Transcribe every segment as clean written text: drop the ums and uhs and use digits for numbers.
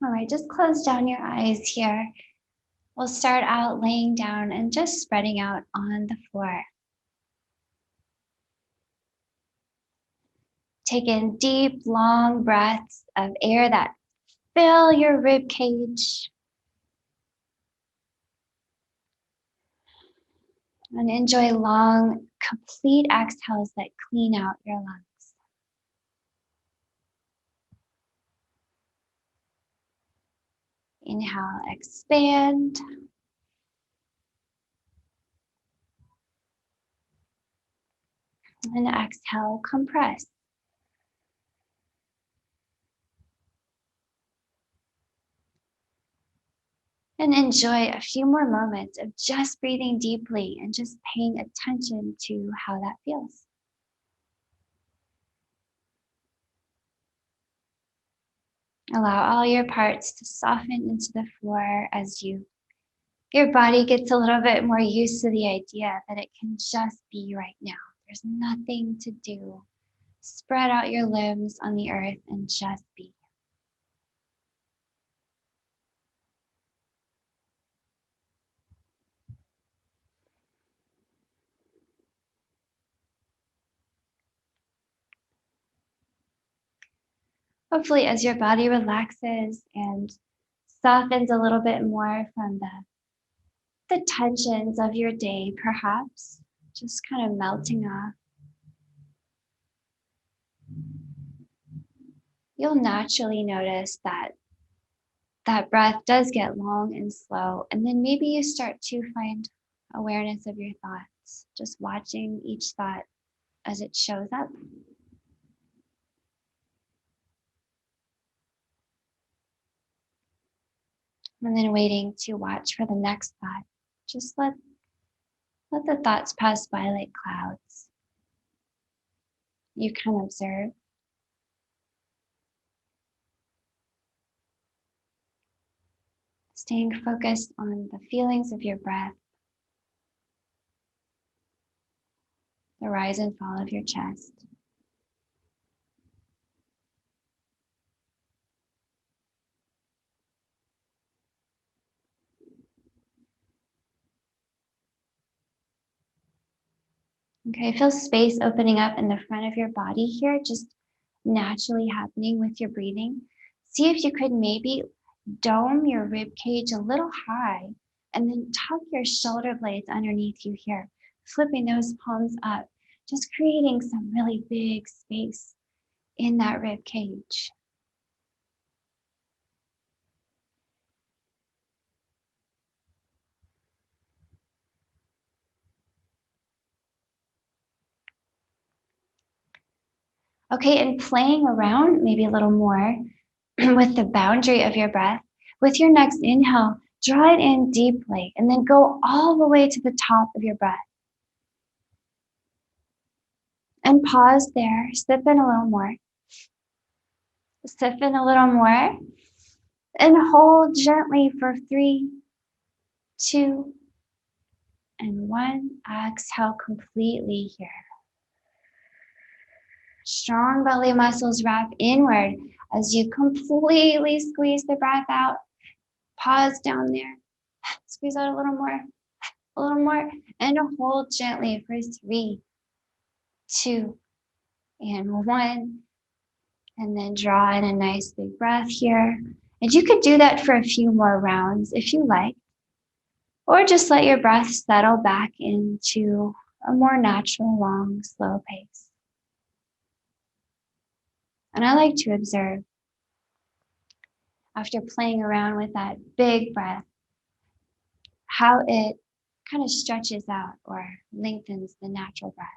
All right, just close down your eyes here. We'll start out laying down and just spreading out on the floor. Take in deep, long breaths of air that fill your rib cage. And enjoy long, complete exhales that clean out your lungs. Inhale, expand. And exhale, compress. And enjoy a few more moments of just breathing deeply and just paying attention to how that feels. Allow all your parts to soften into the floor as your body gets a little bit more used to the idea that it can just be right now. There's nothing to do. Spread out your limbs on the earth and just be. Hopefully, as your body relaxes and softens a little bit more from the tensions of your day, perhaps, just kind of melting off, you'll naturally notice that that breath does get long and slow. And then maybe you start to find awareness of your thoughts, just watching each thought as it shows up. And then waiting to watch for the next thought. Just let the thoughts pass by like clouds. You can observe. Staying focused on the feelings of your breath, the rise and fall of your chest. Okay, feel space opening up in the front of your body here, just naturally happening with your breathing. See if you could maybe dome your rib cage a little high and then tuck your shoulder blades underneath you here, flipping those palms up, just creating some really big space in that rib cage. Okay, and playing around maybe a little more with the boundary of your breath. With your next inhale, draw it in deeply and then go all the way to the top of your breath. And pause there, sip in a little more. Sip in a little more. And hold gently for 3, 2, and 1. Exhale completely here. Strong belly muscles wrap inward as you completely squeeze the breath out. Pause down there. Squeeze out a little more, and hold gently for 3, 2, and 1. And then draw in a nice big breath here. And you could do that for a few more rounds if you like, or just let your breath settle back into a more natural, long, slow pace. And I like to observe, after playing around with that big breath, how it kind of stretches out or lengthens the natural breath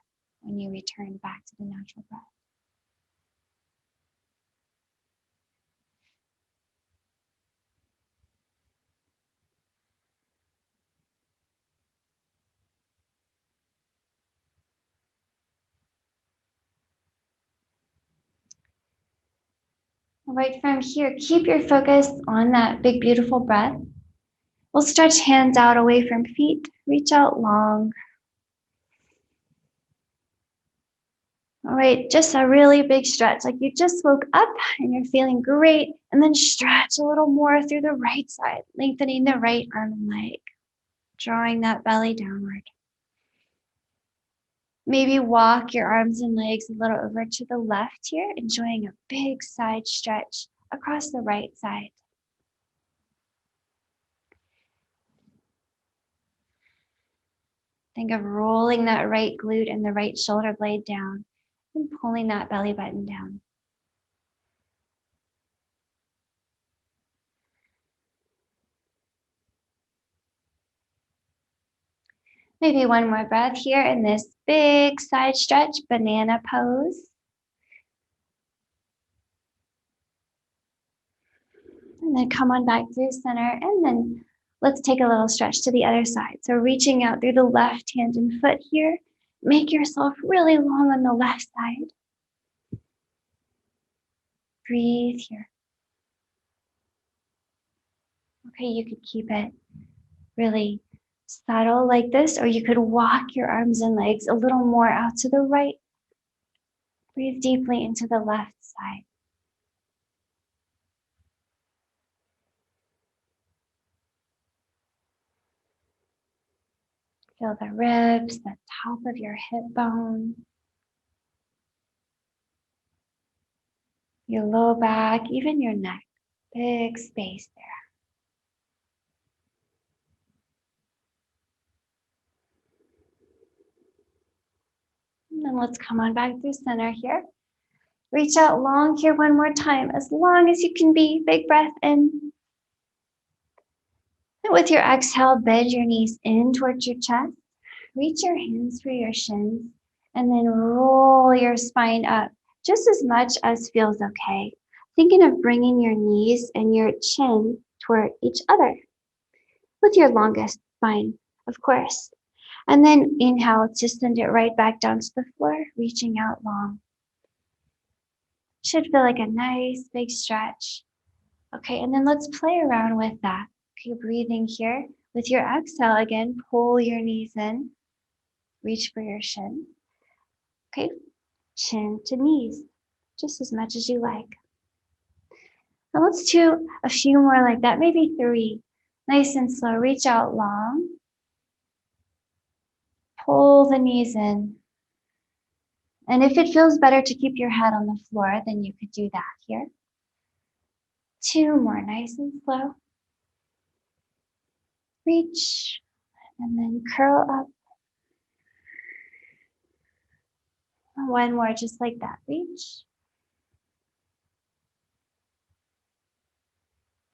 when you return back to the natural breath. All right, from here, keep your focus on that big, beautiful breath. We'll stretch hands out away from feet, reach out long. All right, just a really big stretch, like you just woke up and you're feeling great, And then stretch a little more through the right side, lengthening the right arm and leg, drawing that belly downward. Maybe walk your arms and legs a little over to the left here, enjoying a big side stretch across the right side. Think of rolling that right glute and the right shoulder blade down and pulling that belly button down. Maybe one more breath here in this big side stretch, banana pose. And then come on back through center, and then let's take a little stretch to the other side. So reaching out through the left hand and foot here, make yourself really long on the left side. Breathe here. Okay, you could keep it really subtle like this, or you could walk your arms and legs a little more out to the right. Breathe deeply into the left side. Feel the ribs, the top of your hip bone, your low back, even your neck. Big space there. And then let's come on back through center here. Reach out long here one more time, as long as you can be. Big breath in. And with your exhale, bend your knees in towards your chest. Reach your hands for your shins, and then roll your spine up just as much as feels okay. Thinking of bringing your knees and your chin toward each other with your longest spine, of course. And then inhale to send it right back down to the floor, reaching out long. Should feel like a nice big stretch. Okay, and then let's play around with that. Okay, breathing here. With your exhale, again, pull your knees in. Reach for your shin. Okay, chin to knees, just as much as you like. Now let's do a few more like that, maybe 3. Nice and slow. Reach out long. Pull the knees in. And if it feels better to keep your head on the floor, then you could do that here. 2 more, nice and slow. Reach, and then curl up. 1 more, just like that. Reach.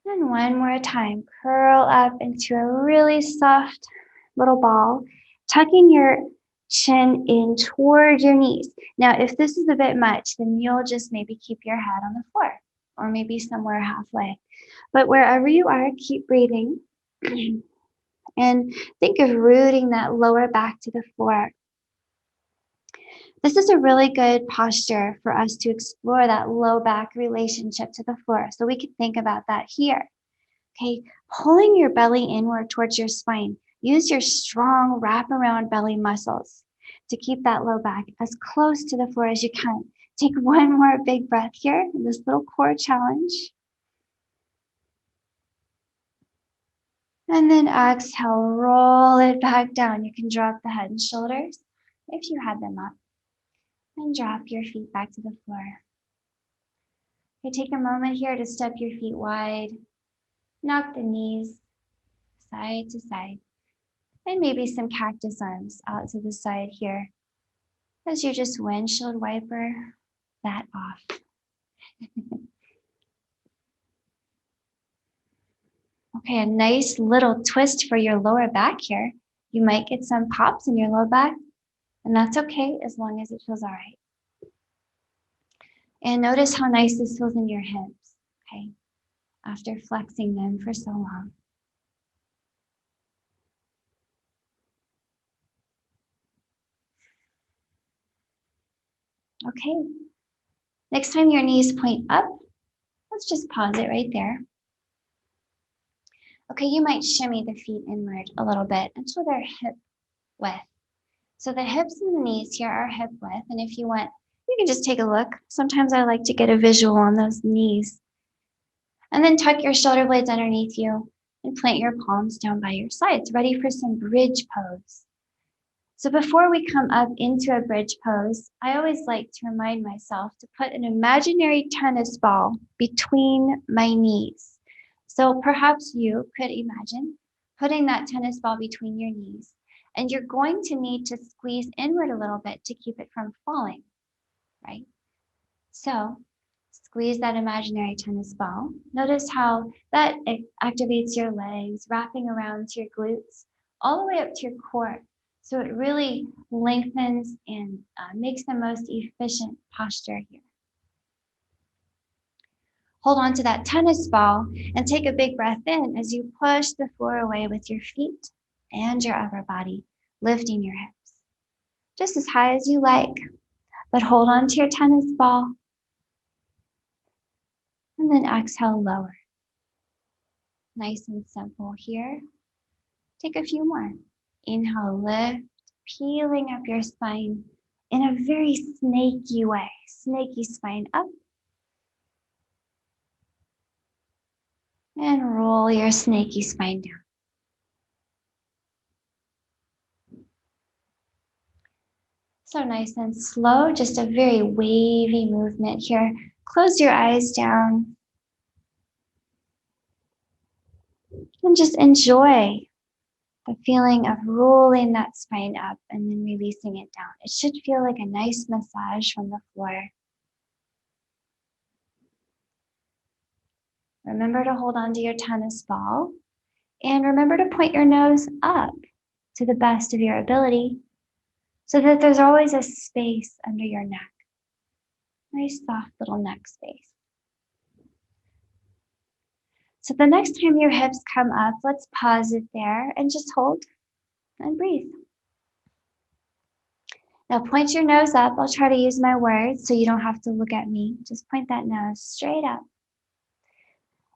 And 1 more time, curl up into a really soft little ball, tucking your chin in toward your knees. Now, if this is a bit much, then you'll just maybe keep your head on the floor or maybe somewhere halfway. But wherever you are, keep breathing. And think of rooting that lower back to the floor. This is a really good posture for us to explore that low back relationship to the floor. So we could think about that here. Okay, pulling your belly inward towards your spine. Use your strong wraparound belly muscles to keep that low back as close to the floor as you can. Take 1 more big breath here in this little core challenge. And then exhale, roll it back down. You can drop the head and shoulders if you have them up. And drop your feet back to the floor. Okay, take a moment here to step your feet wide. Knock the knees side to side. And maybe some cactus arms out to the side here as you just windshield wiper that off. Okay, a nice little twist for your lower back here. You might get some pops in your lower back, and that's okay as long as it feels all right. And notice how nice this feels in your hips, okay, after flexing them for so long. Okay, next time your knees point up, let's just pause it right there. Okay, you might shimmy the feet inward a little bit until they're hip width. So the hips and the knees here are hip width, and if you want, you can just take a look. Sometimes I like to get a visual on those knees. And then tuck your shoulder blades underneath you and plant your palms down by your sides, ready for some bridge pose. So before we come up into a bridge pose, I always like to remind myself to put an imaginary tennis ball between my knees. So perhaps you could imagine putting that tennis ball between your knees, and you're going to need to squeeze inward a little bit to keep it from falling, right? So squeeze that imaginary tennis ball. Notice how that activates your legs, wrapping around to your glutes, all the way up to your core. So it really lengthens and makes the most efficient posture here. Hold on to that tennis ball and take a big breath in as you push the floor away with your feet and your upper body, lifting your hips just as high as you like. But hold on to your tennis ball and then exhale lower. Nice and simple here. Take a few more. Inhale, lift, peeling up your spine in a very snaky way. Snaky spine up. And roll your snaky spine down. So nice and slow, just a very wavy movement here. Close your eyes down. And just enjoy the feeling of rolling that spine up and then releasing it down. It should feel like a nice massage from the floor. Remember to hold on to your tennis ball and remember to point your nose up to the best of your ability so that there's always a space under your neck. Nice soft little neck space. So the next time your hips come up, let's pause it there and just hold and breathe. Now point your nose up. I'll try to use my words so you don't have to look at me. Just point that nose straight up.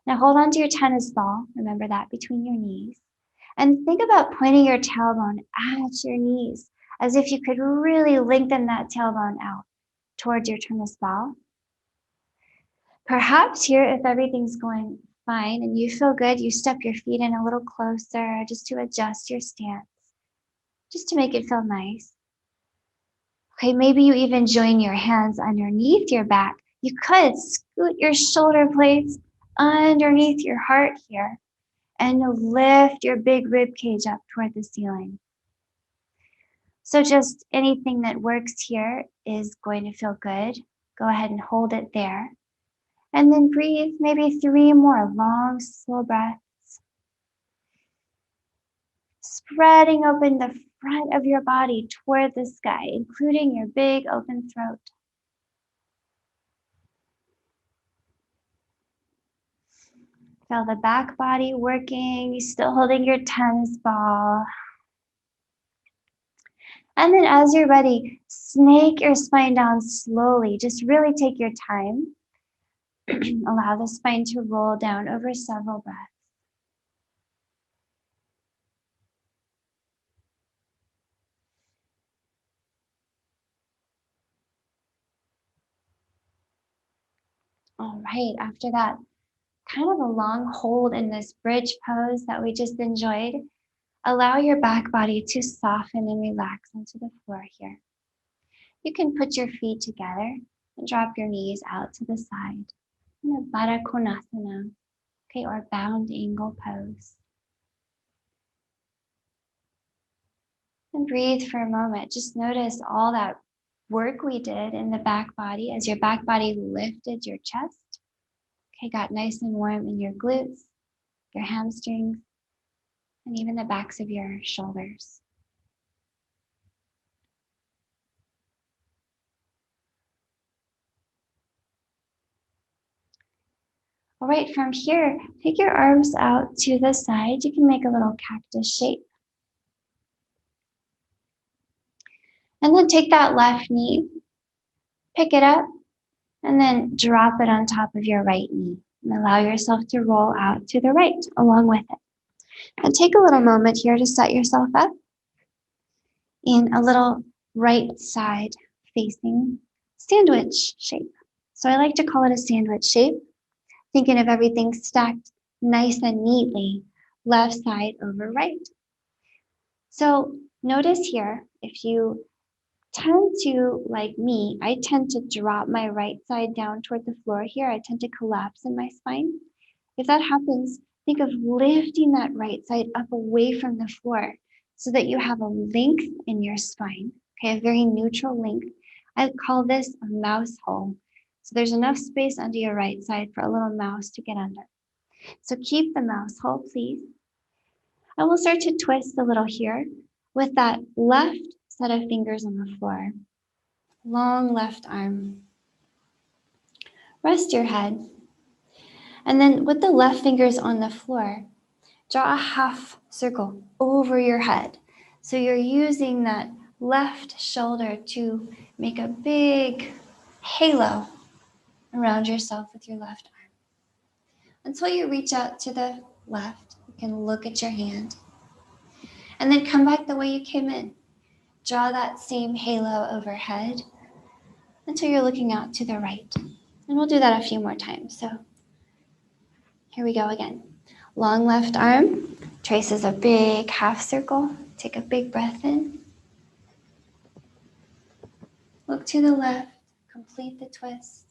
Now hold on to your tennis ball. Remember that between your knees. And think about pointing your tailbone at your knees as if you could really lengthen that tailbone out towards your tennis ball. Perhaps here, if everything's going fine and you feel good, you step your feet in a little closer just to adjust your stance, just to make it feel nice. Okay, maybe you even join your hands underneath your back. You could scoot your shoulder blades underneath your heart here and lift your big rib cage up toward the ceiling. So just anything that works here is going to feel good. Go ahead and hold it there. And then breathe maybe 3 more long, slow breaths. Spreading open the front of your body toward the sky, including your big open throat. Feel the back body working, still holding your tennis ball. And then as you're ready, snake your spine down slowly. Just really take your time. Allow the spine to roll down over several breaths. All right, after that kind of a long hold in this bridge pose that we just enjoyed, allow your back body to soften and relax onto the floor here. You can put your feet together and drop your knees out to the side in a Baddha Konasana, okay, or bound angle pose. And breathe for a moment. Just notice all that work we did in the back body as your back body lifted your chest. Okay, got nice and warm in your glutes, your hamstrings, and even the backs of your shoulders. All right, from here, take your arms out to the side. You can make a little cactus shape. And then take that left knee, pick it up, and then drop it on top of your right knee. And allow yourself to roll out to the right along with it. And take a little moment here to set yourself up in a little right side facing sandwich shape. So I like to call it a sandwich shape. Thinking of everything stacked nice and neatly, left side over right. So notice here, if you tend to, like me, I tend to drop my right side down toward the floor here. I tend to collapse in my spine. If that happens, think of lifting that right side up away from the floor so that you have a length in your spine, okay, a very neutral length. I call this a mouse hole. So there's enough space under your right side for a little mouse to get under. So keep the mouse hole, please. I will start to twist a little here with that left set of fingers on the floor. Long left arm. Rest your head. And then with the left fingers on the floor, draw a half circle over your head. So you're using that left shoulder to make a big halo around yourself with your left arm. Until you reach out to the left, you can look at your hand. And then come back the way you came in. Draw that same halo overhead until you're looking out to the right. And we'll do that a few more times. So here we go again. Long left arm traces a big half circle. Take a big breath in. Look to the left, complete the twist.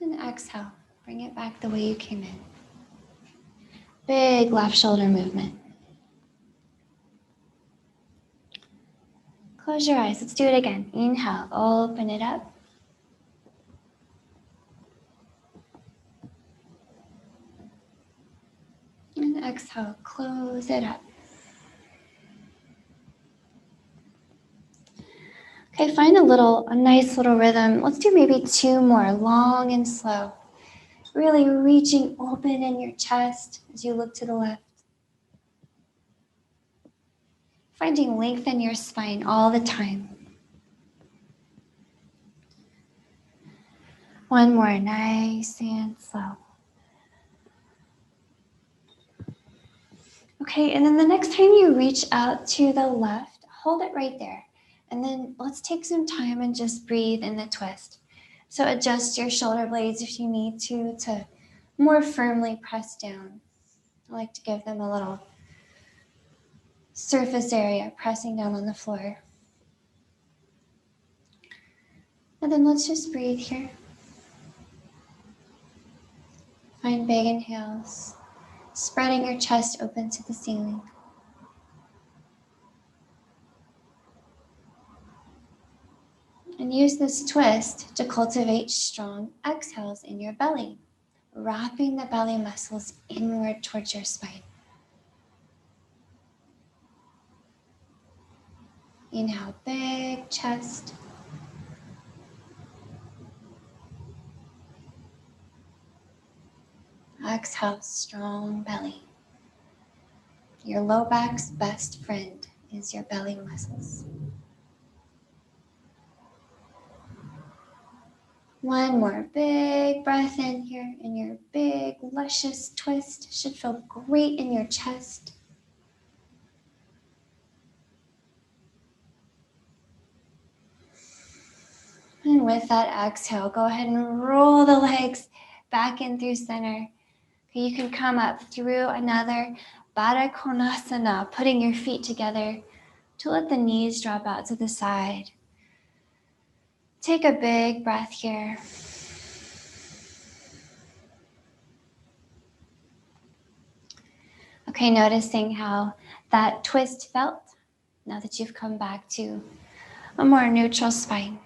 And exhale, bring it back the way you came in. Big left shoulder movement. Close your eyes, let's do it again. Inhale, open it up. And exhale, close it up. Okay, find a nice little rhythm. Let's do maybe 2 more, long and slow. Really reaching open in your chest as you look to the left. Finding length in your spine all the time. One more, nice and slow. Okay, and then the next time you reach out to the left, hold it right there. And then let's take some time and just breathe in the twist. So adjust your shoulder blades if you need to more firmly press down. I like to give them a little surface area, pressing down on the floor. And then let's just breathe here. Find big inhales, spreading your chest open to the ceiling. And use this twist to cultivate strong exhales in your belly, wrapping the belly muscles inward towards your spine. Inhale, big chest. Exhale, strong belly. Your low back's best friend is your belly muscles. One more big breath in here, and your big, luscious twist should feel great in your chest. And with that exhale, go ahead and roll the legs back in through center. Okay, you can come up through another Baddha Konasana, putting your feet together to let the knees drop out to the side. Take a big breath here. Okay, noticing how that twist felt now that you've come back to a more neutral spine.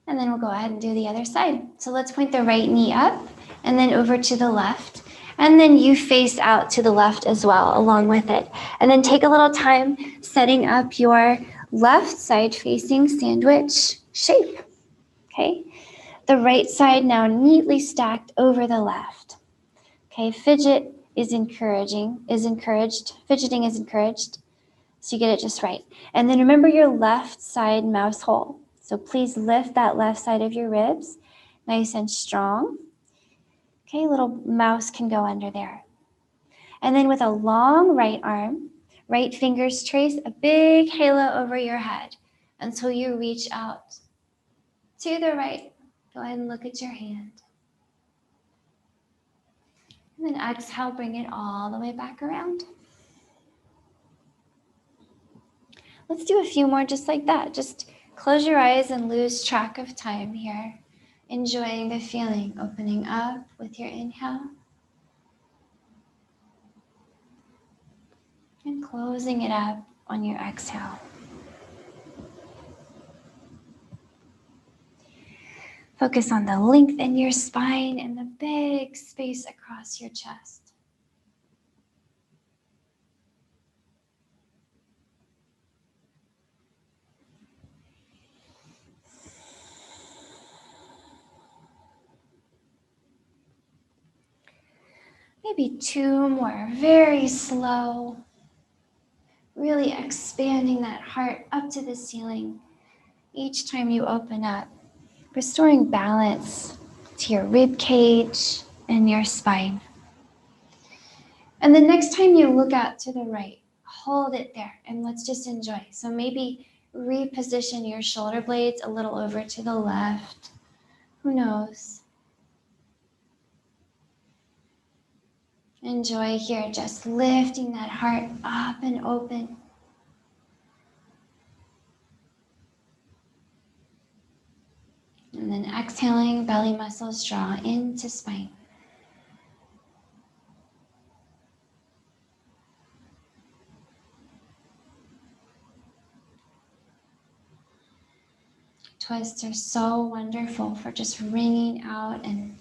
And then we'll go ahead and do the other side. So let's point the right knee up and then over to the left. And then you face out to the left as well, along with it. And then take a little time setting up your left side facing sandwich shape. Okay. The right side now neatly stacked over the left. Okay. Fidgeting is encouraged. So you get it just right. And then remember your left side mouse hole. So please lift that left side of your ribs nice and strong. Okay, little mouse can go under there. And then with a long right arm, right fingers trace a big halo over your head until you reach out. to the right. Go ahead and look at your hand. And then exhale, bring it all the way back around. Let's do a few more just like that. Just close your eyes and lose track of time here. Enjoying the feeling, opening up with your inhale. And closing it up on your exhale. Focus on the length in your spine and the big space across your chest. Maybe two more, very slow. Really expanding that heart up to the ceiling each time you open up. Restoring balance to your rib cage and your spine. And the next time you look out to the right, hold it there and let's just enjoy. So maybe reposition your shoulder blades a little over to the left. Who knows? Enjoy here, just lifting that heart up and open. And then exhaling, belly muscles draw into spine. Twists are so wonderful for just wringing out and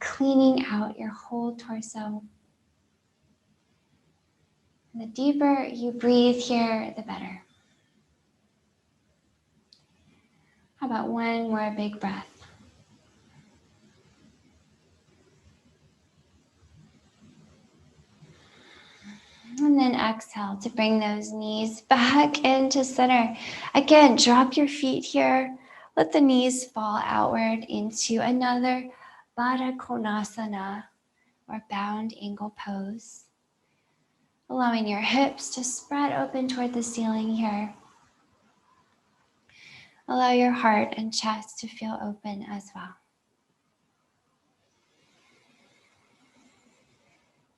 cleaning out your whole torso. And the deeper you breathe here, the better. How about one more big breath? And then exhale to bring those knees back into center. Again, drop your feet here. Let the knees fall outward into another Baddha Konasana or bound angle pose. Allowing your hips to spread open toward the ceiling here. Allow your heart and chest to feel open as well.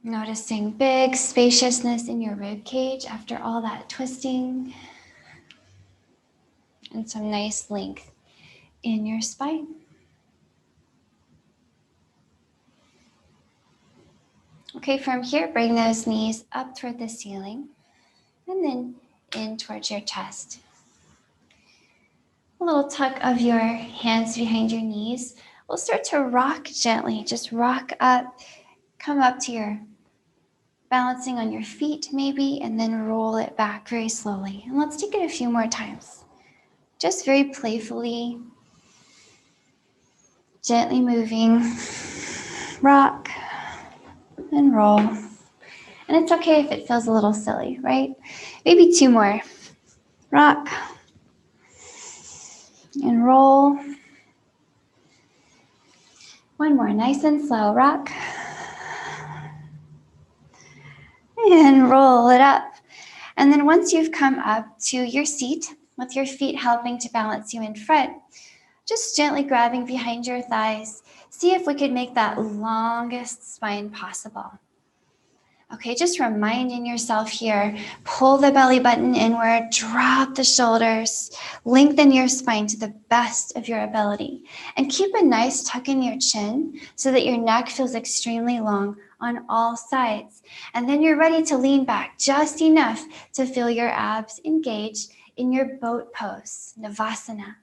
Noticing big spaciousness in your rib cage after all that twisting. And some nice length in your spine. Okay, from here, bring those knees up toward the ceiling and then in towards your chest. A little tuck of your hands behind your knees. We'll start to rock gently. Just rock up, come up to your balancing on your feet maybe, and then roll it back very slowly. And let's take it a few more times. Just very playfully, gently moving, rock and roll. And it's okay if it feels a little silly, right? Maybe two more. Rock and roll. One more, nice and slow. Rock and roll it up. And then once you've come up to your seat, with your feet helping to balance you in front, just gently grabbing behind your thighs. See if we could make that longest spine possible. Okay, just reminding yourself here, pull the belly button inward, drop the shoulders, lengthen your spine to the best of your ability, and keep a nice tuck in your chin so that your neck feels extremely long on all sides. And then you're ready to lean back just enough to feel your abs engage in your boat pose, Navasana.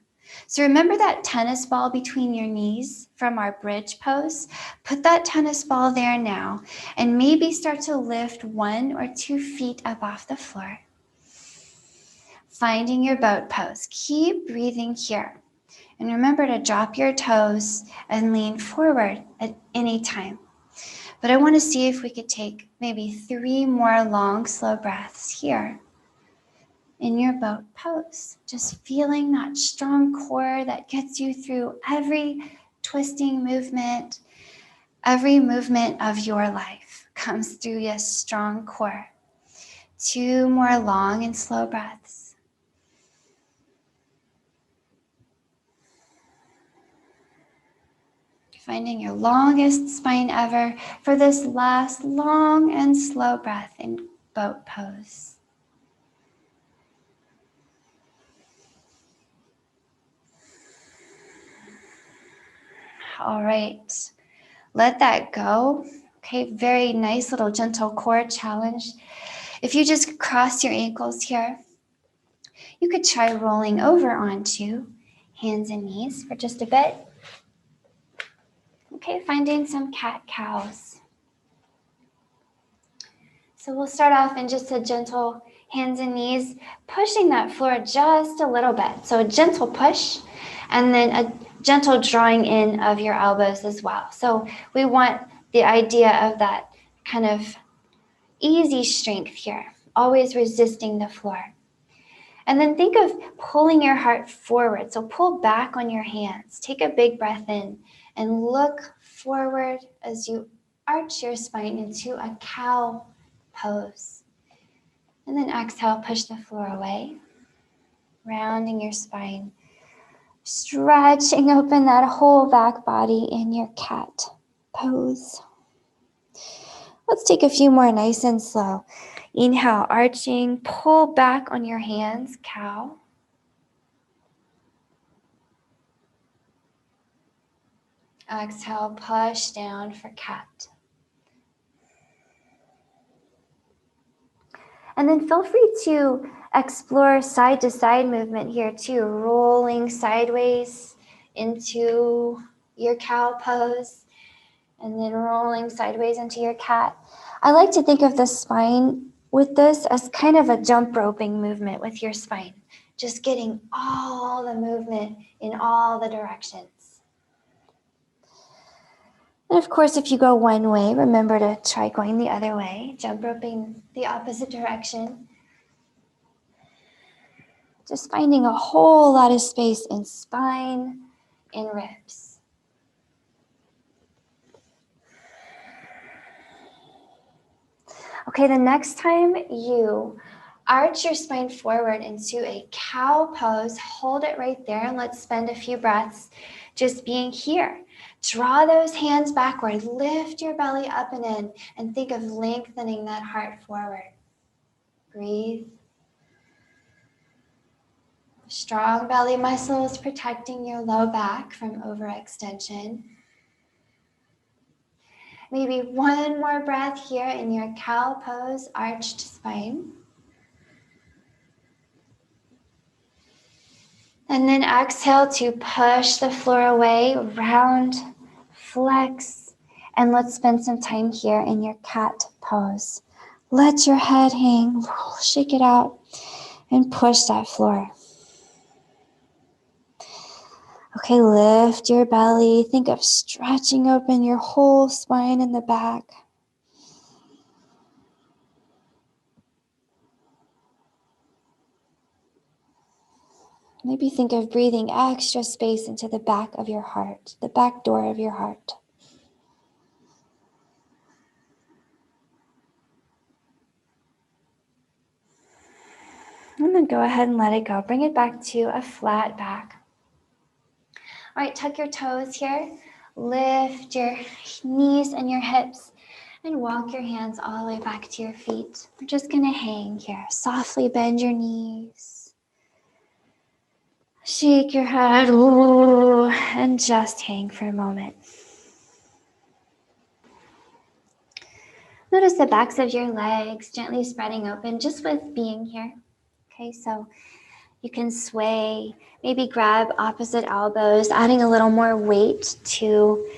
So remember that tennis ball between your knees from our bridge pose? Put that tennis ball there now and maybe start to lift 1 or 2 feet up off the floor. Finding your boat pose. Keep breathing here. And remember to drop your toes and lean forward at any time. But I want to see if we could take maybe 3 more long, slow breaths here. In your boat pose, just feeling that strong core that gets you through every twisting movement, every movement of your life comes through your strong core. 2 more long and slow breaths. Finding your longest spine ever for this last long and slow breath in boat pose. All right, let that go. Okay, very nice little gentle core challenge. If you just cross your ankles here, you could try rolling over onto hands and knees for just a bit. Okay, finding some cat-cows. So we'll start off in just a gentle hands and knees, pushing that floor just a little bit. So a gentle push, and then a gentle drawing in of your elbows as well. So we want the idea of that kind of easy strength here, always resisting the floor. And then think of pulling your heart forward. So pull back on your hands. Take a big breath in and look forward as you arch your spine into a cow pose. And then exhale, push the floor away, rounding your spine, stretching open that whole back body in your cat pose. Let's take a few more nice and slow. Inhale, arching, pull back on your hands, cow. Exhale, push down for cat. And then feel free to explore side to side movement here too, rolling sideways into your cow pose and then rolling sideways into your cat. I like to think of the spine with this as kind of a jump roping movement with your spine, just getting all the movement in all the directions. And of course, if you go one way, remember to try going the other way, jump roping the opposite direction. Just finding a whole lot of space in spine and ribs. Okay, the next time you arch your spine forward into a cow pose, hold it right there, and let's spend a few breaths just being here. Draw those hands backward, lift your belly up and in, and think of lengthening that heart forward. Breathe. Strong belly muscles protecting your low back from overextension. Maybe one more breath here in your cow pose, arched spine. And then exhale to push the floor away, round, flex, and let's spend some time here in your cat pose. Let your head hang, shake it out, and push that floor. Okay, lift your belly. Think of stretching open your whole spine in the back. Maybe think of breathing extra space into the back of your heart, the back door of your heart. And then go ahead and let it go. Bring it back to a flat back. All right, tuck your toes here. Lift your knees and your hips and walk your hands all the way back to your feet. We're just gonna hang here. Softly bend your knees. Shake your head and just hang for a moment. Notice the backs of your legs gently spreading open just with being here. Okay, so you can sway, maybe grab opposite elbows, adding a little more weight to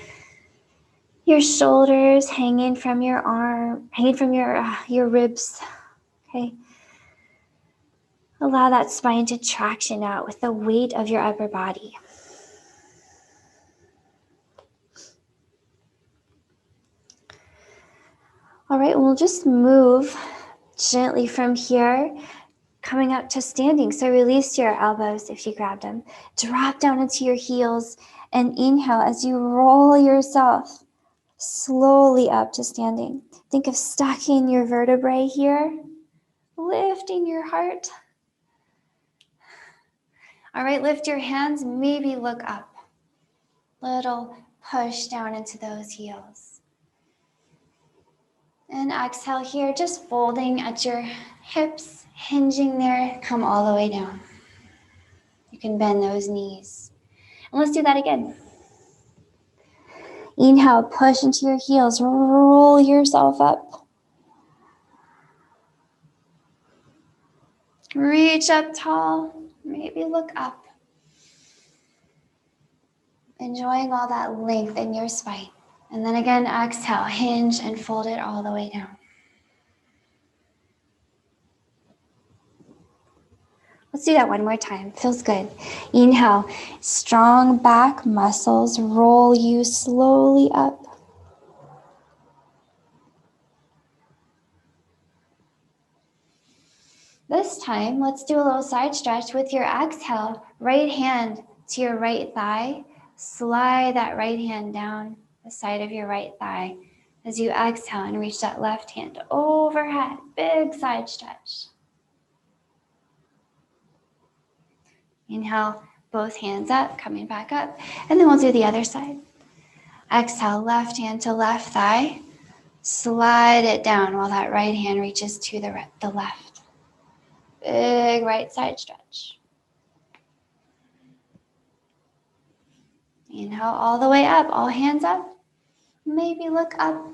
your shoulders, hanging from your arm, hanging from your ribs. Okay. Allow that spine to traction out with the weight of your upper body. All right, we'll just move gently from here, coming up to standing. So release your elbows if you grabbed them. Drop down into your heels and inhale as you roll yourself slowly up to standing. Think of stacking your vertebrae here, lifting your heart. All right, lift your hands, maybe look up. Little push down into those heels. And exhale here, just folding at your hips, hinging there, come all the way down. You can bend those knees. And let's do that again. Inhale, push into your heels, roll yourself up. Reach up tall, maybe look up. Enjoying all that length in your spine. And then again, exhale, hinge and fold it all the way down. Let's do that one more time. Feels good. Inhale, strong back muscles roll you slowly up. This time, let's do a little side stretch with your exhale. Right hand to your right thigh. Slide that right hand down the side of your right thigh as you exhale and reach that left hand overhead. Big side stretch. Inhale, both hands up, coming back up. And then we'll do the other side. Exhale, left hand to left thigh. Slide it down while that right hand reaches to the left. Big right side stretch. Inhale all the way up, all hands up. Maybe look up.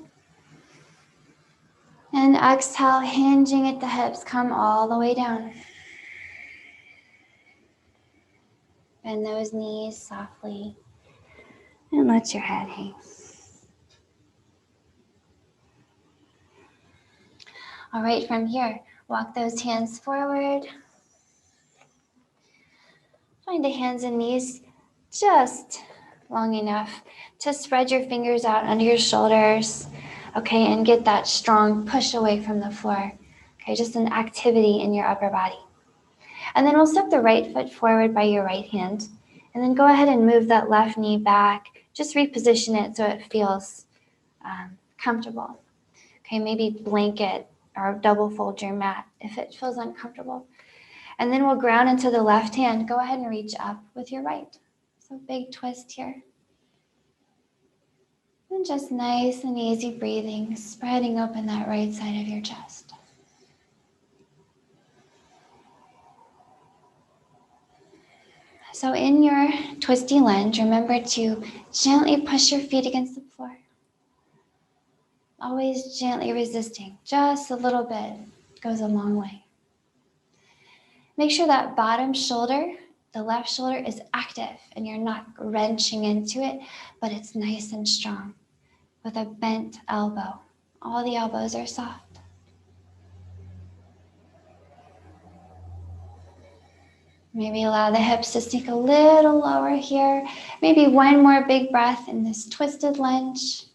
And exhale, hinging at the hips, come all the way down. Bend those knees softly and let your head hang. All right, from here, walk those hands forward. Find the hands and knees just long enough to spread your fingers out under your shoulders, okay, and get that strong push away from the floor, okay, just an activity in your upper body. And then we'll step the right foot forward by your right hand, and then go ahead and move that left knee back, just reposition it so it feels comfortable, okay, maybe blanket or double fold your mat if it feels uncomfortable. And then we'll ground into the left hand. Go ahead and reach up with your right. So big twist here. And just nice and easy breathing, spreading open that right side of your chest. So in your twisty lunge, remember to gently push your feet against the floor. Always gently resisting. Just a little bit goes a long way. Make sure that bottom shoulder, the left shoulder, is active and you're not wrenching into it, but it's nice and strong with a bent elbow. All the elbows are soft. Maybe allow the hips to sink a little lower here. Maybe one more big breath in this twisted lunge.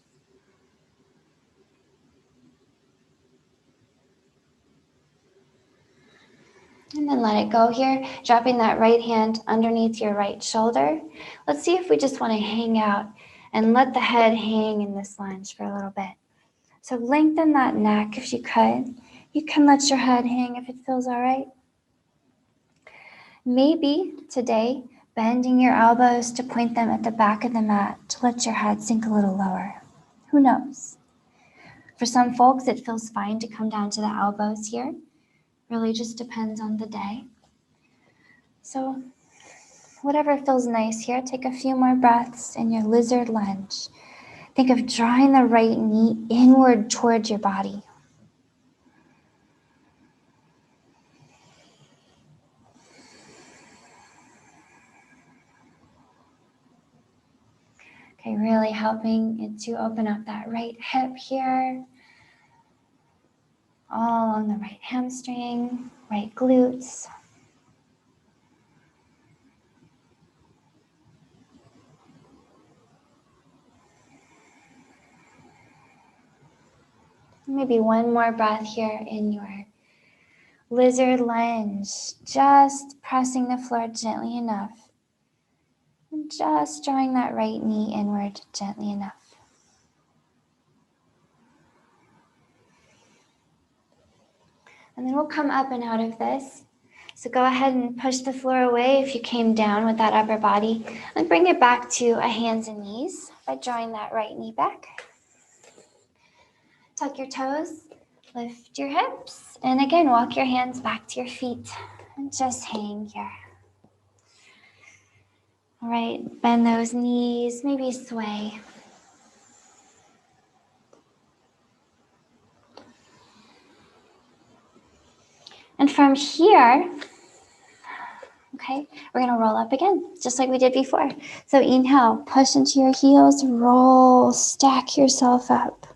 And then let it go here, dropping that right hand underneath your right shoulder. Let's see if we just want to hang out and let the head hang in this lunge for a little bit. So lengthen that neck if you could. You can let your head hang if it feels all right. Maybe today, bending your elbows to point them at the back of the mat to let your head sink a little lower. Who knows? For some folks, it feels fine to come down to the elbows here. Really just depends on the day. So whatever feels nice here, take a few more breaths in your lizard lunge. Think of drawing the right knee inward towards your body. Okay, really helping it to open up that right hip here. All along the right hamstring, right glutes. Maybe one more breath here in your lizard lunge, just pressing the floor gently enough. And just drawing that right knee inward gently enough. And then we'll come up and out of this. So go ahead and push the floor away if you came down with that upper body, and bring it back to a hands and knees by drawing that right knee back. Tuck your toes, lift your hips, and again, walk your hands back to your feet and just hang here. All right, bend those knees, maybe sway. And from here, okay, we're gonna roll up again, just like we did before. So inhale, push into your heels, roll, stack yourself up.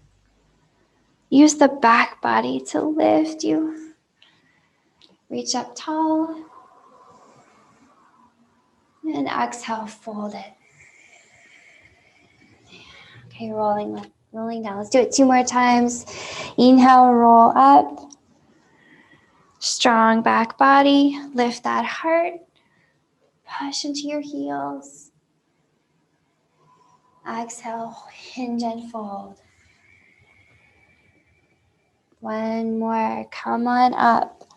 Use the back body to lift you. Reach up tall. And exhale, fold it. Okay, rolling down. Let's do it 2 more times. Inhale, roll up. Strong back body. Lift that heart. Push into your heels. Exhale, hinge and fold. 1 more. Come on up.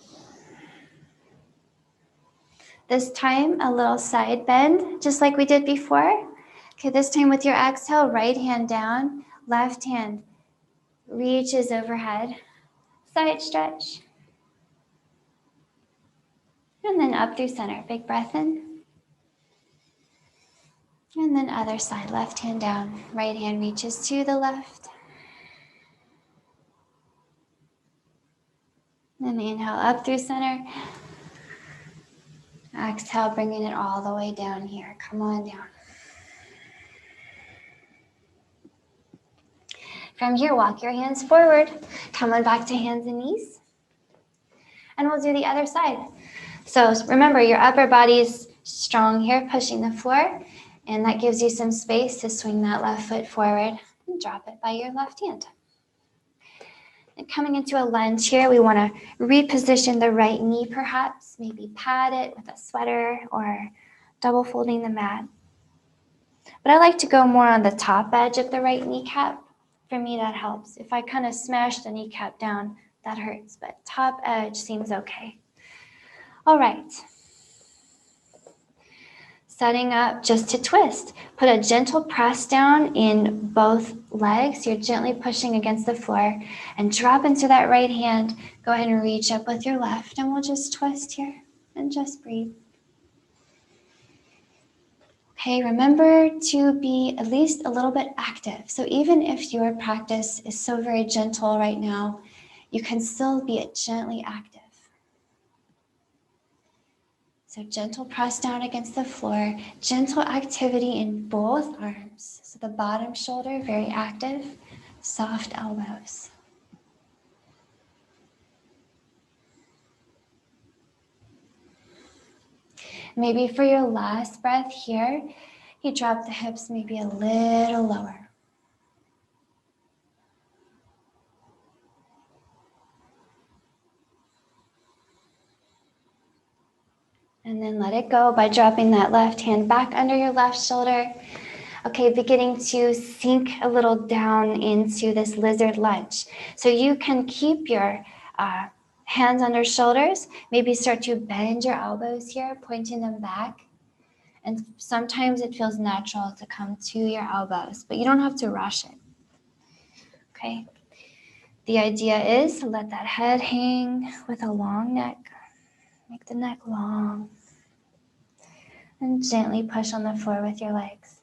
This time, a little side bend, just like we did before. Okay, this time with your exhale, right hand down, left hand reaches overhead. Side stretch. And then up through center. Big breath in. And then other side, left hand down. Right hand reaches to the left. And inhale up through center. Exhale, bringing it all the way down here. Come on down. From here, walk your hands forward. Come on back to hands and knees. And we'll do the other side. So remember, your upper body is strong here, pushing the floor. And that gives you some space to swing that left foot forward and drop it by your left hand. And coming into a lunge here, we want to reposition the right knee perhaps, maybe pad it with a sweater or double folding the mat. But I like to go more on the top edge of the right kneecap. For me, that helps. If I kind of smash the kneecap down, that hurts, but top edge seems okay. All right. Setting up just to twist. Put a gentle press down in both legs. You're gently pushing against the floor and drop into that right hand. Go ahead and reach up with your left and we'll just twist here and just breathe. Okay, remember to be at least a little bit active. So even if your practice is so very gentle right now, you can still be gently active. So gentle press down against the floor, gentle activity in both arms. So the bottom shoulder, very active, soft elbows. Maybe for your last breath here, you drop the hips maybe a little lower. And then let it go by dropping that left hand back under your left shoulder. Okay, beginning to sink a little down into this lizard lunge. So you can keep your hands under shoulders, maybe start to bend your elbows here, pointing them back. And sometimes it feels natural to come to your elbows, but you don't have to rush it. Okay. The idea is to let that head hang with a long neck. Make the neck long. And gently push on the floor with your legs.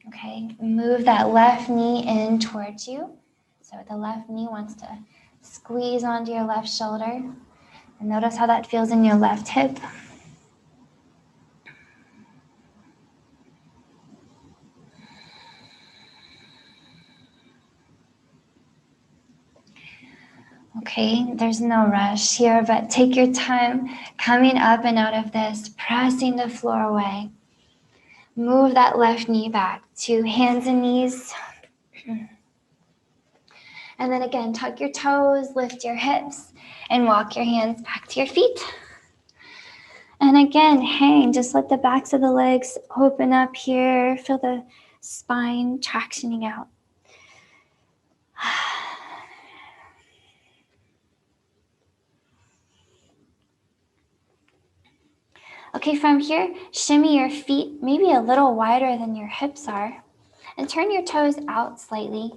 Okay, move that left knee in towards you. So the left knee wants to squeeze onto your left shoulder. And notice how that feels in your left hip. Okay, there's no rush here, but take your time coming up and out of this, pressing the floor away. Move that left knee back to hands and knees. And then again, tuck your toes, lift your hips, and walk your hands back to your feet. And again, hang. Just let the backs of the legs open up here. Feel the spine tractioning out. Okay, from here, shimmy your feet maybe a little wider than your hips are. And turn your toes out slightly.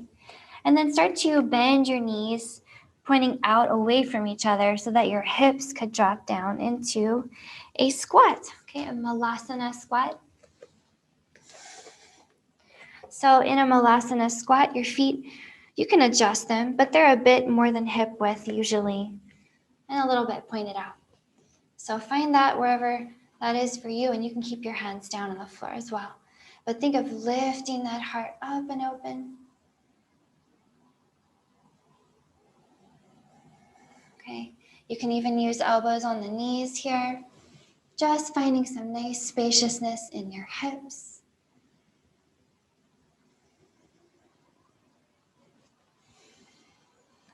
And then start to bend your knees, pointing out away from each other so that your hips could drop down into a squat. Okay, a malasana squat. So in a malasana squat, your feet, you can adjust them, but they're a bit more than hip width usually, and a little bit pointed out. So find that wherever that is for you, and you can keep your hands down on the floor as well. But think of lifting that heart up and open. Okay, you can even use elbows on the knees here. Just finding some nice spaciousness in your hips.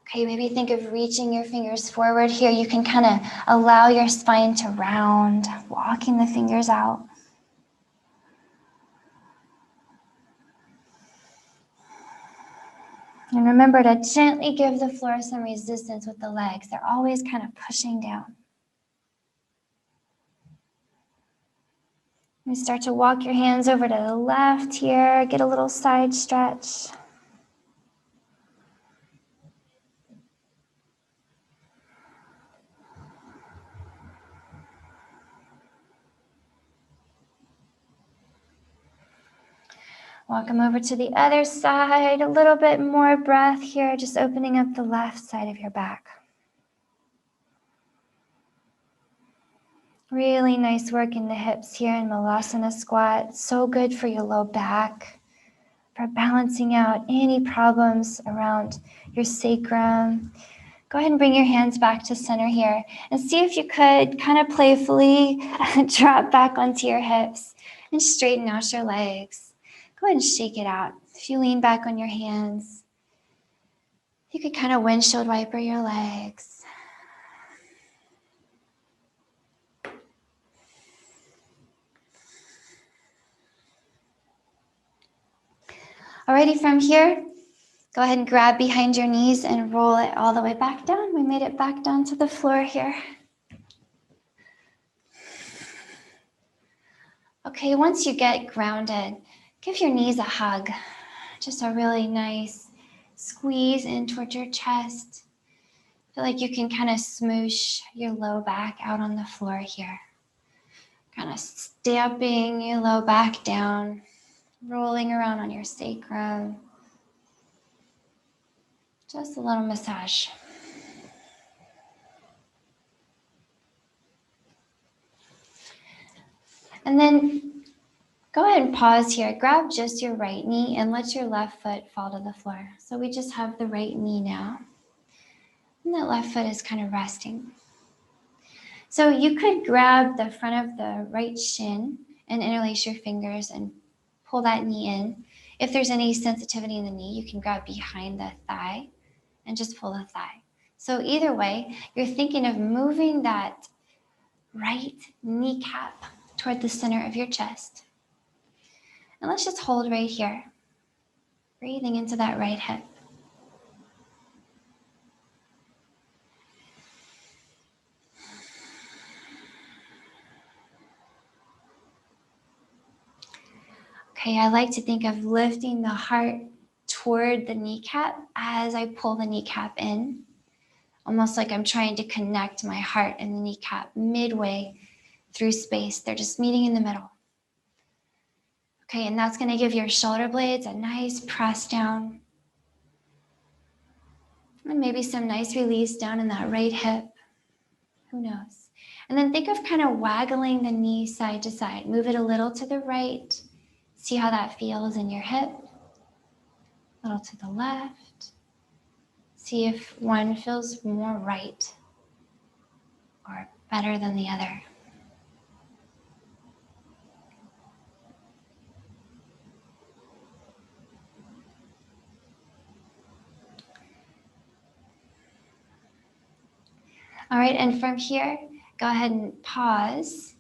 Okay, maybe think of reaching your fingers forward here. You can kind of allow your spine to round, walking the fingers out. And remember to gently give the floor some resistance with the legs. They're always kind of pushing down. And start to walk your hands over to the left here. Get a little side stretch. Walk them over to the other side. A little bit more breath here, just opening up the left side of your back. Really nice work in the hips here in malasana squat. So good for your low back, for balancing out any problems around your sacrum. Go ahead and bring your hands back to center here and see if you could kind of playfully drop back onto your hips and straighten out your legs. Go ahead and shake it out. If you lean back on your hands, you could kind of windshield wiper your legs. Alrighty, from here, go ahead and grab behind your knees and roll it all the way back down. We made it back down to the floor here. Okay, once you get grounded, give your knees a hug. Just a really nice squeeze in towards your chest. Feel like you can kind of smoosh your low back out on the floor here. Kind of stamping your low back down, rolling around on your sacrum. Just a little massage. And then go ahead and pause here. Grab just your right knee and let your left foot fall to the floor. So we just have the right knee now. And that left foot is kind of resting. So you could grab the front of the right shin and interlace your fingers and pull that knee in. If there's any sensitivity in the knee, you can grab behind the thigh and just pull the thigh. So either way, you're thinking of moving that right kneecap toward the center of your chest. And let's just hold right here, breathing into that right hip. Okay, I like to think of lifting the heart toward the kneecap as I pull the kneecap in, almost like I'm trying to connect my heart and the kneecap midway through space. They're just meeting in the middle. Okay, and that's going to give your shoulder blades a nice press down. And maybe some nice release down in that right hip. Who knows? And then think of kind of waggling the knee side to side. Move it a little to the right. See how that feels in your hip. A little to the left. See if one feels more right or better than the other. All right, and from here, go ahead and pause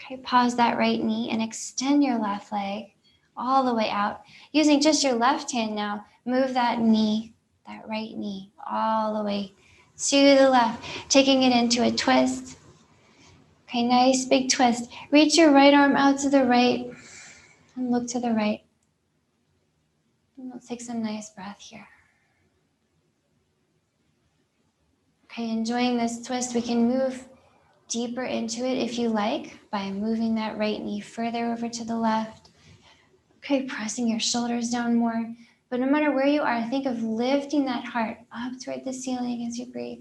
Okay, pause that right knee and extend your left leg all the way out. Using just your left hand now, move that knee, that right knee, all the way to the left, taking it into a twist. Okay, nice big twist. Reach your right arm out to the right and look to the right. And let's take some nice breath here. Okay, enjoying this twist. We can move deeper into it if you like by moving that right knee further over to the left. Okay, pressing your shoulders down more. But no matter where you are, think of lifting that heart up toward the ceiling as you breathe.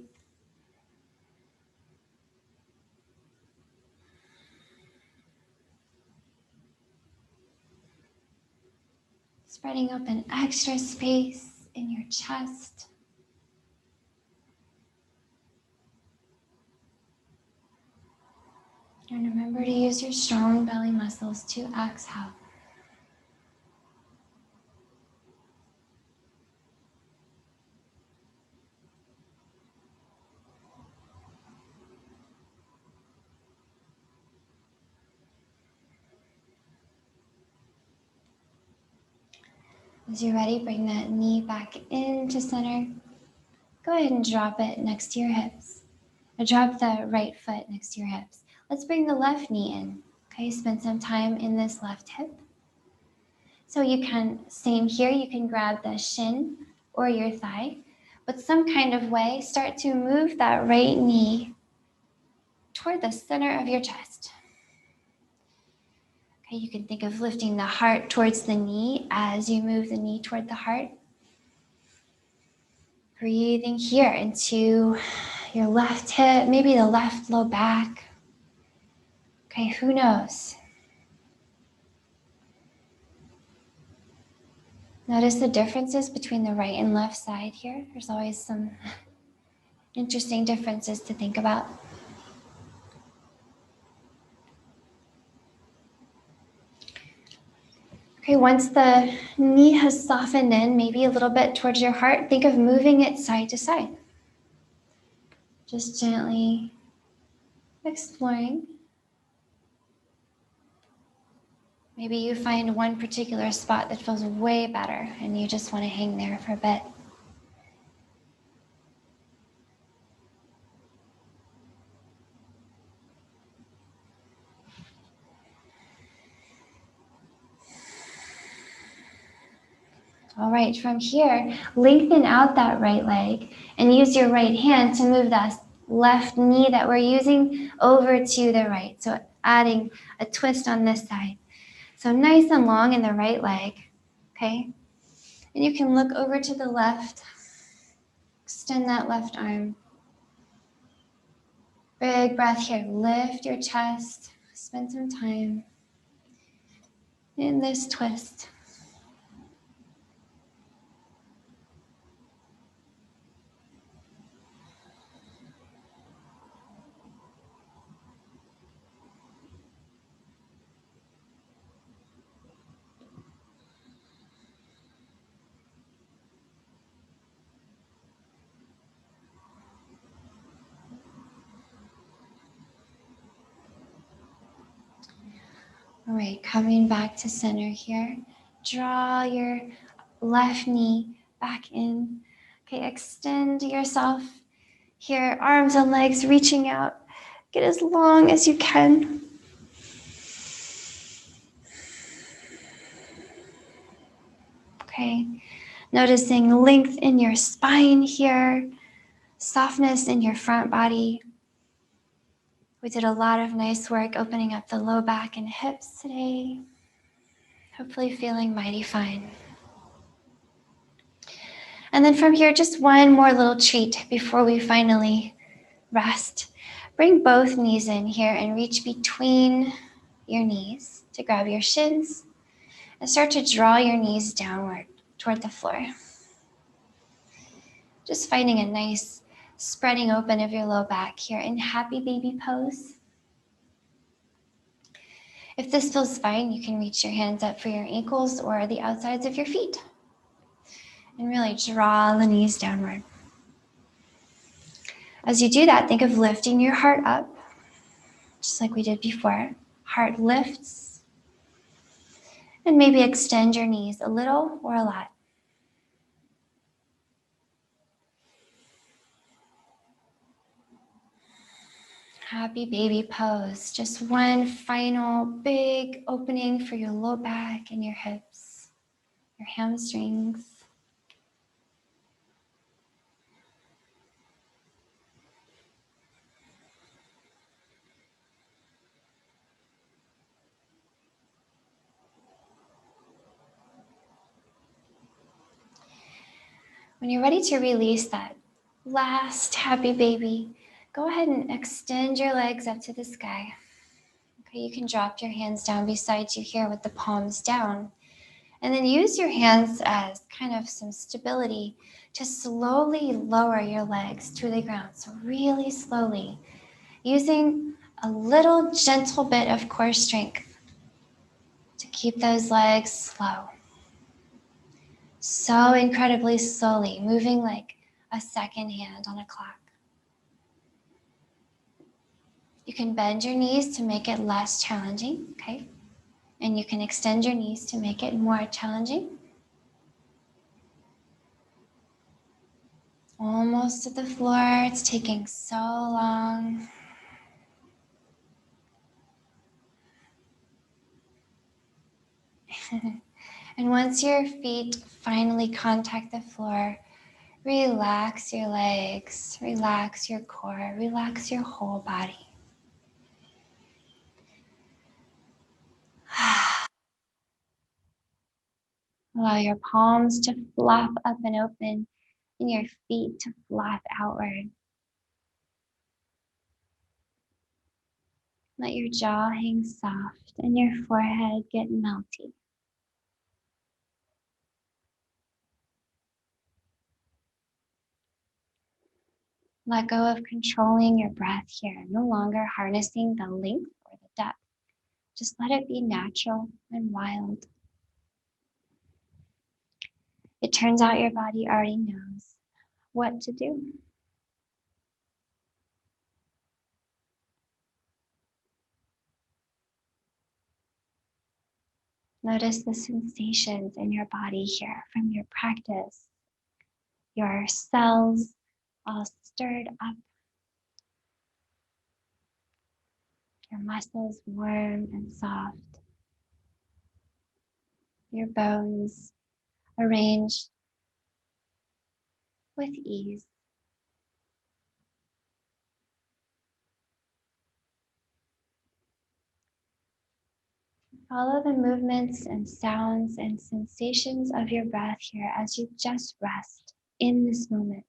Spreading open extra space in your chest. And remember to use your strong belly muscles to exhale. As you're ready, bring that knee back into center. Go ahead and drop it next to your hips. Or drop the right foot next to your hips. Let's bring the left knee in. Okay, spend some time in this left hip. So you can, same here, you can grab the shin or your thigh, but some kind of way, start to move that right knee toward the center of your chest. Okay, you can think of lifting the heart towards the knee as you move the knee toward the heart. Breathing here into your left hip, maybe the left low back. Okay, who knows? Notice the differences between the right and left side here. There's always some interesting differences to think about. Okay, once the knee has softened in, maybe a little bit towards your heart, think of moving it side to side. Just gently exploring. Maybe you find one particular spot that feels way better and you just want to hang there for a bit. All right, from here, lengthen out that right leg and use your right hand to move that left knee that we're using over to the right. So adding a twist on this side. So nice and long in the right leg, okay? And you can look over to the left, extend that left arm. Big breath here, lift your chest, spend some time in this twist. All right, coming back to center here. Draw your left knee back in. Okay, extend yourself here, arms and legs reaching out. Get as long as you can. Okay, noticing length in your spine here, softness in your front body. We did a lot of nice work opening up the low back and hips today. Hopefully feeling mighty fine. And then from here, just one more little treat before we finally rest. Bring both knees in here and reach between your knees to grab your shins and start to draw your knees downward toward the floor. Just finding a nice spreading open of your low back here in happy baby pose. If this feels fine, you can reach your hands up for your ankles or the outsides of your feet. And really draw the knees downward. As you do that, think of lifting your heart up, just like we did before. Heart lifts. And maybe extend your knees a little or a lot. Happy baby pose. Just one final big opening for your low back and your hips, your hamstrings. When you're ready to release that last happy baby, go ahead and extend your legs up to the sky. Okay, you can drop your hands down beside you here with the palms down. And then use your hands as kind of some stability to slowly lower your legs to the ground. So really slowly, using a little gentle bit of core strength to keep those legs slow. So incredibly slowly, moving like a second hand on a clock. You can bend your knees to make it less challenging, okay? And you can extend your knees to make it more challenging. Almost to the floor. It's taking so long. And once your feet finally contact the floor, relax your legs, relax your core, relax your whole body. Allow your palms to flop up and open and your feet to flop outward. Let your jaw hang soft and your forehead get melty. Let go of controlling your breath here, no longer harnessing the length or the depth. Just let it be natural and wild. It turns out your body already knows what to do. Notice the sensations in your body here from your practice. Your cells all stirred up. Your muscles warm and soft. Your bones arranged with ease. Follow the movements and sounds and sensations of your breath here as you just rest in this moment.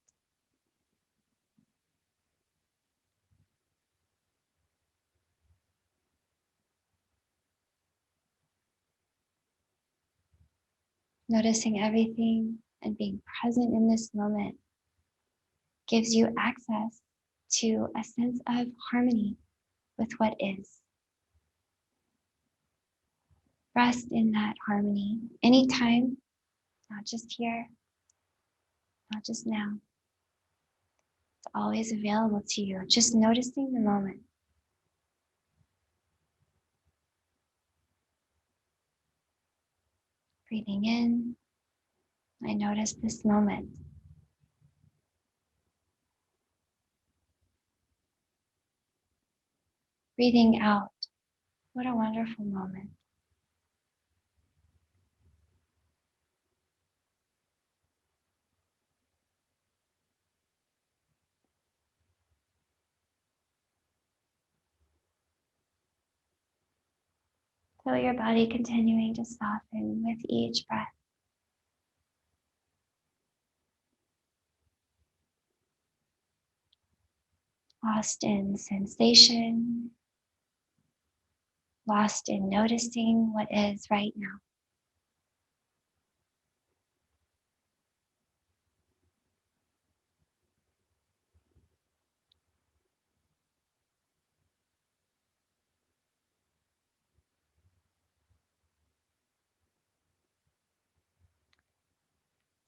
Noticing everything and being present in this moment gives you access to a sense of harmony with what is. Rest in that harmony anytime, not just here, not just now. It's always available to you, just noticing the moment. Breathing in, I notice this moment. Breathing out, what a wonderful moment. Feel your body continuing to soften with each breath. Lost in sensation, lost in noticing what is right now.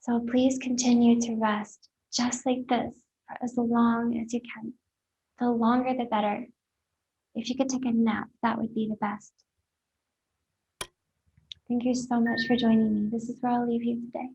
So please continue to rest just like this for as long as you can. The longer the better. If you could take a nap, that would be the best. Thank you so much for joining me. This is where I'll leave you today.